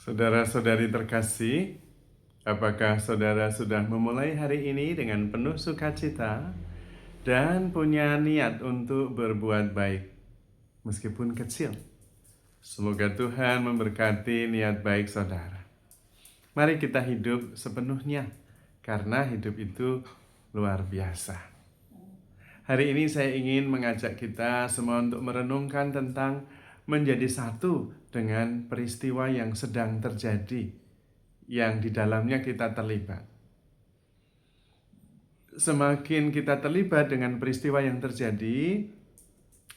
Saudara-saudari terkasih, apakah saudara sudah memulai hari ini dengan penuh sukacita dan punya niat untuk berbuat baik, meskipun kecil? Semoga Tuhan memberkati niat baik saudara. Mari kita hidup sepenuhnya, karena hidup itu luar biasa. Hari ini saya ingin mengajak kita semua untuk merenungkan tentang menjadi satu dengan peristiwa yang sedang terjadi, yang di dalamnya kita terlibat. Semakin kita terlibat dengan peristiwa yang terjadi,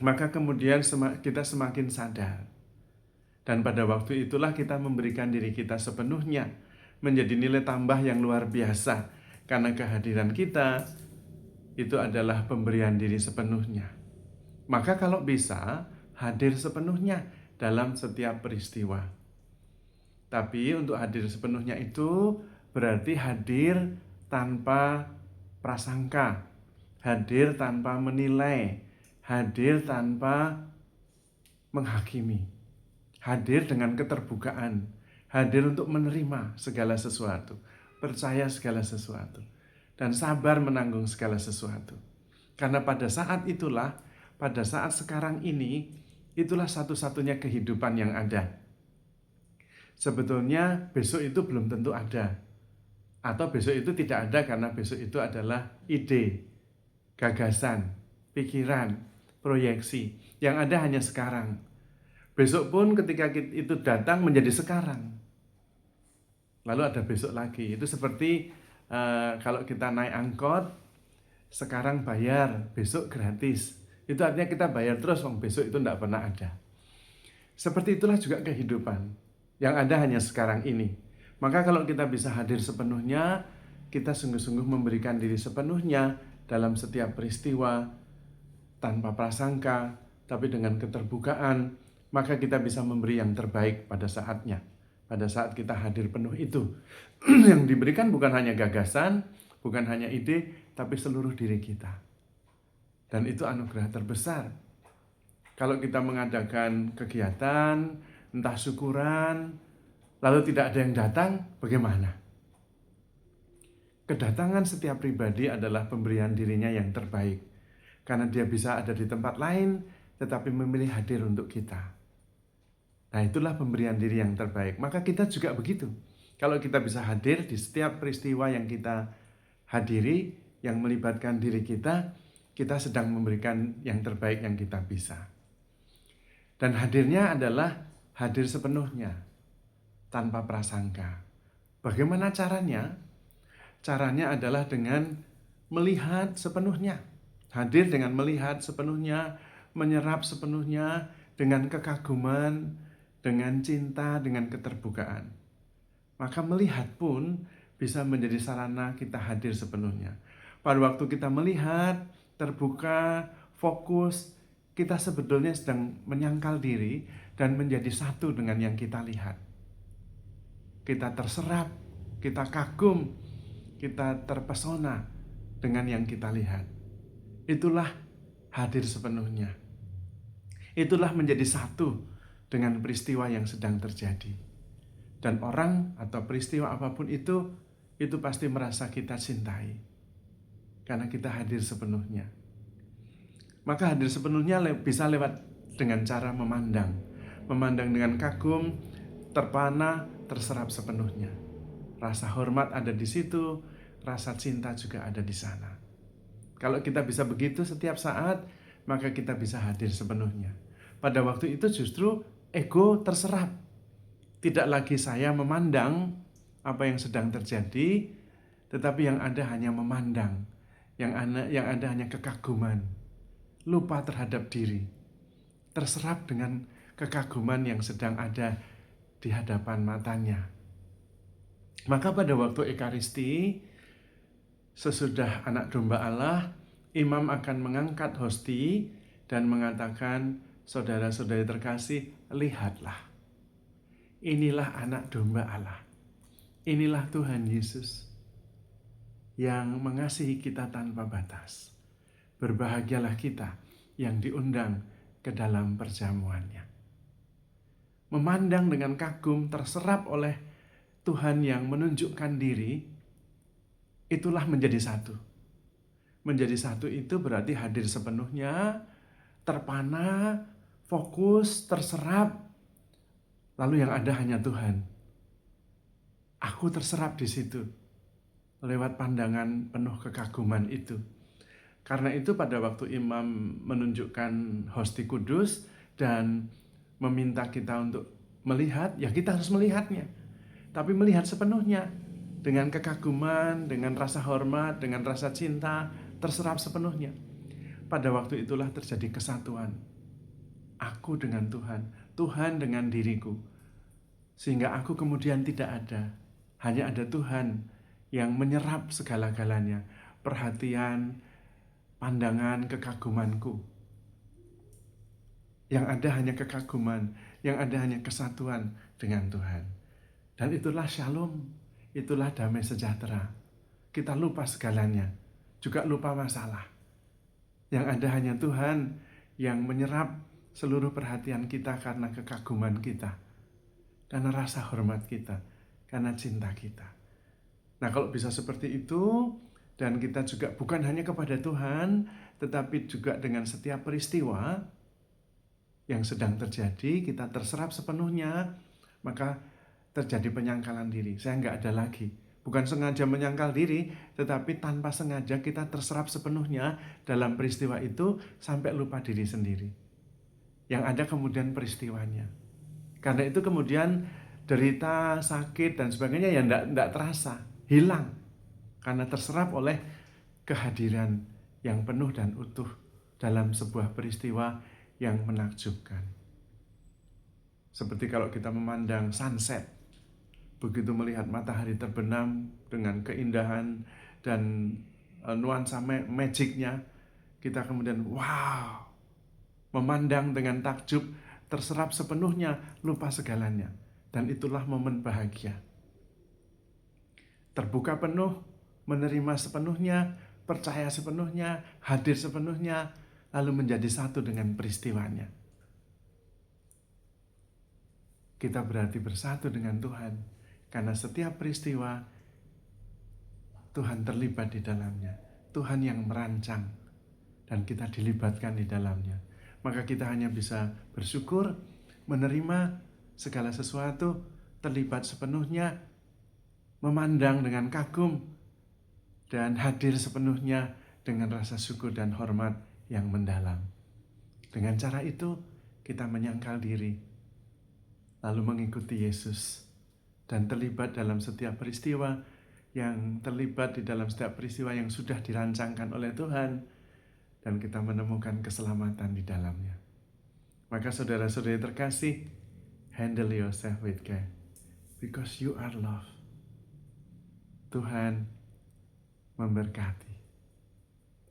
maka kemudian kita semakin sadar. Dan pada waktu itulah kita memberikan diri kita sepenuhnya, menjadi nilai tambah yang luar biasa. Karena kehadiran kita itu adalah pemberian diri sepenuhnya. Maka kalau bisa, hadir sepenuhnya dalam setiap peristiwa. Tapi untuk hadir sepenuhnya itu berarti hadir tanpa prasangka, hadir tanpa menilai, hadir tanpa menghakimi, hadir dengan keterbukaan, hadir untuk menerima segala sesuatu, percaya segala sesuatu, dan sabar menanggung segala sesuatu. Karena pada saat itulah, pada saat sekarang ini, itulah satu-satunya kehidupan yang ada. Sebetulnya besok itu belum tentu ada, atau besok itu tidak ada karena besok itu adalah ide, gagasan, pikiran, proyeksi. Yang ada hanya sekarang. Besok pun ketika itu datang menjadi sekarang. Lalu ada besok lagi. Itu seperti kalau kita naik angkot, sekarang bayar, besok gratis. Itu artinya kita bayar terus, besok itu tidak pernah ada. Seperti itulah juga kehidupan. Yang ada hanya sekarang ini. Maka kalau kita bisa hadir sepenuhnya, kita sungguh-sungguh memberikan diri sepenuhnya dalam setiap peristiwa, tanpa prasangka, tapi dengan keterbukaan, maka kita bisa memberi yang terbaik pada saatnya. Pada saat kita hadir penuh itu. Yang diberikan bukan hanya gagasan, bukan hanya ide, tapi seluruh diri kita. Dan itu anugerah terbesar. Kalau kita mengadakan kegiatan, entah syukuran, lalu tidak ada yang datang, bagaimana? Kedatangan setiap pribadi adalah pemberian dirinya yang terbaik. Karena dia bisa ada di tempat lain, tetapi memilih hadir untuk kita. Nah, itulah pemberian diri yang terbaik. Maka kita juga begitu. Kalau kita bisa hadir di setiap peristiwa yang kita hadiri, yang melibatkan diri kita sedang memberikan yang terbaik yang kita bisa. Dan hadirnya adalah hadir sepenuhnya, tanpa prasangka. Bagaimana caranya? Caranya adalah dengan melihat sepenuhnya. Hadir dengan melihat sepenuhnya, menyerap sepenuhnya, dengan kekaguman, dengan cinta, dengan keterbukaan. Maka melihat pun bisa menjadi sarana kita hadir sepenuhnya. Pada waktu kita melihat, terbuka, fokus, kita sebetulnya sedang menyangkal diri dan menjadi satu dengan yang kita lihat. Kita terserap, kita kagum, kita terpesona dengan yang kita lihat. Itulah hadir sepenuhnya. Itulah menjadi satu dengan peristiwa yang sedang terjadi. Dan orang atau peristiwa apapun itu pasti merasa kita cintai. Karena kita hadir sepenuhnya. Maka hadir sepenuhnya bisa lewat dengan cara memandang. Memandang dengan kagum, terpana, terserap sepenuhnya. Rasa hormat ada di situ, rasa cinta juga ada di sana. Kalau kita bisa begitu setiap saat, maka kita bisa hadir sepenuhnya. Pada waktu itu justru ego terserap. Tidak lagi saya memandang apa yang sedang terjadi, tetapi yang ada hanya memandang. Yang ada hanya kekaguman. Lupa terhadap diri. Terserap dengan kekaguman yang sedang ada di hadapan matanya. Maka pada waktu Ekaristi, sesudah anak domba Allah, imam akan mengangkat hosti dan mengatakan, saudara-saudari terkasih, lihatlah. Inilah anak domba Allah. Inilah Tuhan Yesus yang mengasihi kita tanpa batas. Berbahagialah kita yang diundang ke dalam perjamuannya. memandang dengan kagum, terserap oleh Tuhan yang menunjukkan diri, itulah menjadi satu. Menjadi satu itu berarti hadir sepenuhnya, terpana, fokus, terserap, lalu yang ada hanya Tuhan. Aku terserap di situ lewat pandangan penuh kekaguman itu. Karena itu pada waktu imam menunjukkan hosti kudus dan meminta kita untuk melihat, ya kita harus melihatnya. Tapi melihat sepenuhnya dengan kekaguman, dengan rasa hormat, dengan rasa cinta, terserap sepenuhnya. Pada waktu itulah terjadi kesatuan. Aku dengan Tuhan, Tuhan dengan diriku. Sehingga aku kemudian tidak ada. Hanya ada Tuhan yang menyerap segala-galanya. Perhatian, pandangan, kekagumanku. Yang ada hanya kekaguman, yang ada hanya kesatuan dengan Tuhan. Dan itulah shalom, itulah damai sejahtera. Kita lupa segalanya, juga lupa masalah. Yang ada hanya Tuhan yang menyerap seluruh perhatian kita karena kekaguman kita, karena rasa hormat kita, karena cinta kita. Nah, kalau bisa seperti itu, dan kita juga bukan hanya kepada Tuhan, tetapi juga dengan setiap peristiwa yang sedang terjadi, kita terserap sepenuhnya, maka terjadi penyangkalan diri. Saya nggak ada lagi. Bukan sengaja menyangkal diri, tetapi tanpa sengaja kita terserap sepenuhnya dalam peristiwa itu sampai lupa diri sendiri. Yang ada kemudian peristiwanya. Karena itu kemudian derita, sakit, dan sebagainya ya enggak terasa, hilang. Karena terserap oleh kehadiran yang penuh dan utuh dalam sebuah peristiwa yang menakjubkan. Seperti kalau kita memandang sunset, begitu melihat matahari terbenam dengan keindahan dan nuansa magicnya, kita kemudian wow, memandang dengan takjub, terserap sepenuhnya, lupa segalanya. Dan itulah momen bahagia. Terbuka penuh, menerima sepenuhnya, percaya sepenuhnya, hadir sepenuhnya, lalu menjadi satu dengan peristiwanya. Kita berarti bersatu dengan Tuhan, karena setiap peristiwa Tuhan terlibat di dalamnya. Tuhan yang merancang, dan kita dilibatkan di dalamnya. Maka kita hanya bisa bersyukur, menerima segala sesuatu, terlibat sepenuhnya, memandang dengan kagum, dan hadir sepenuhnya dengan rasa syukur dan hormat yang mendalam. Dengan cara itu, kita menyangkal diri, lalu mengikuti Yesus, dan terlibat dalam setiap peristiwa, yang terlibat di dalam setiap peristiwa yang sudah dirancangkan oleh Tuhan, dan kita menemukan keselamatan di dalamnya. Maka saudara-saudari terkasih, handle yourself with care, because you are loved. Tuhan memberkati.